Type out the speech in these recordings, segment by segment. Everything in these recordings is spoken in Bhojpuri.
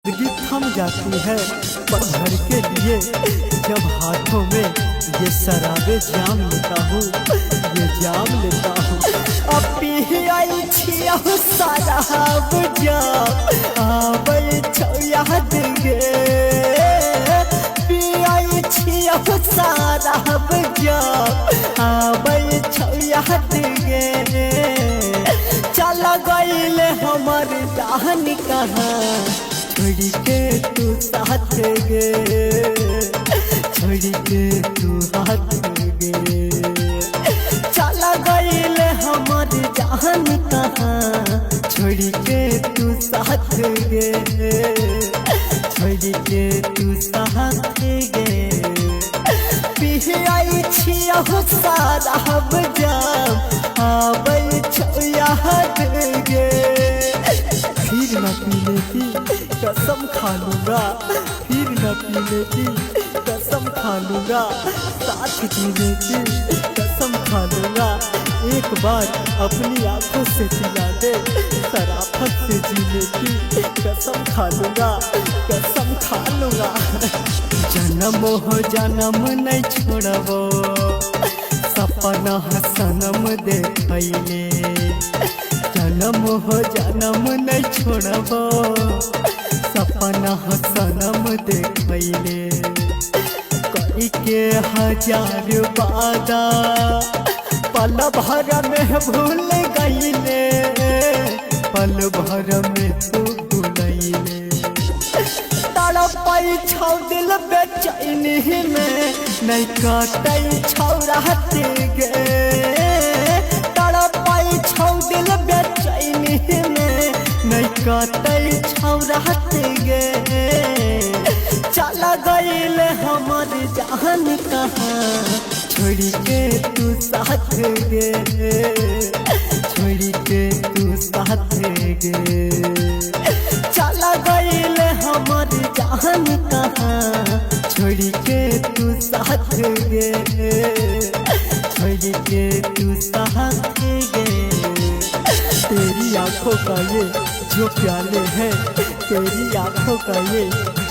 जिंदगी थम जाती है पत्थर के लिए जब हाथों में ये शराबे जाम लेता हूँ, ये जाम लेता हूँ। अब पी आई छिया शराब जाम आवे याद गे, पी आई छिया शराब जाम आवे याद गे। चल गईले हमर जान कहाँ छोड़ी के तू साथ गे, छोड़ी के तू हाथ गे। चला गईले हमर जान कहाँ छोड़ी के तू साथ गे, छोड़ी के तू साथ गे। पिहाई छिया शराब जाम आवे याद गे। फिर न पीने की कसम खा लूँगा, फिर न पीने की कसम खा लूँगा, साथ जीने की कसम खा लूँगा। एक बार अपनी आंखों से पिला दे, शराफत से जीने की कसम खा लूँगा, कसम खा लूँगा। जन्म हो जन्म नहीं छोड़बो, सपना सनम देखैले। जन्म हो जन्म नहीं छोड़बो, सपना सनम देखैले। कई के हजार वादा पल भर में भूल गईले, पल भर में तू भूलैले। तड़पाई छौ दिल बेचैनी में नहीं काटै छौ रहते गे। तड़पाई छौ दिल बेचैनी में नहीं काटै छौ रहते गे। चला गईले हमर जान कहाँ छोड़ी के तू साथ गे, छोड़ी के तू साथ गे। चला गईले हमर जान कहाँ छोड़ी के तू साथ गे, छोड़ी के तू साथ गे। तेरी आंखों का ये जो प्याले हैं, तेरी आंखों का ये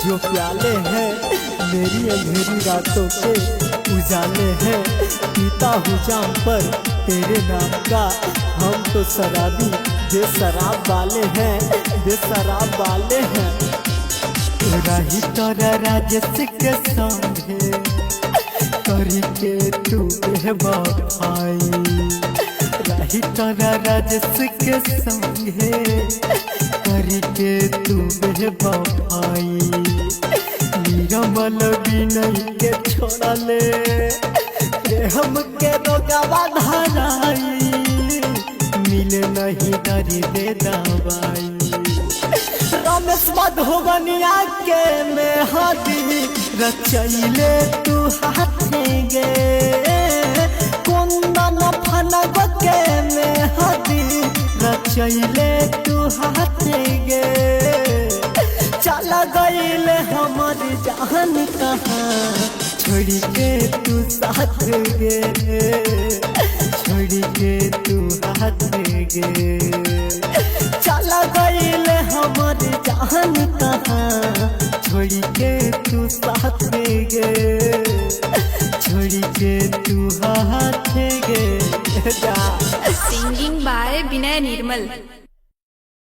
जो प्याले हैं, मेरी अंधेरी रातों के उजाले हैं। पीता हूँ जाम पर तेरे नाम का, हम तो शराबी बेशराब वाले हैं, बेशराब वाले हैं। रही तोरा राजेश के संगे करी के तू बेवफाई, रही तोरा राजेश के संगे करी के तू बेवफाई। निर्मल विनय के छोड़ले हम के रोगवा धराई, मिले नहीं डरी दे दवाई। रमेश मधुबनिया के में हदी रचैले तू हाथ गे, कुंदन फनग के में हदी रचैले तू हाथ गे। चला गईले हमर जान कहाँ छोड़ी के तू साथ गे, छोड़ी के तू हाथ गे। चला गईले हमर जान कहाँ छोड़ी के तू साथ गे, छोड़ी के तू हाथ गे। Singing by Vinay Nirmal।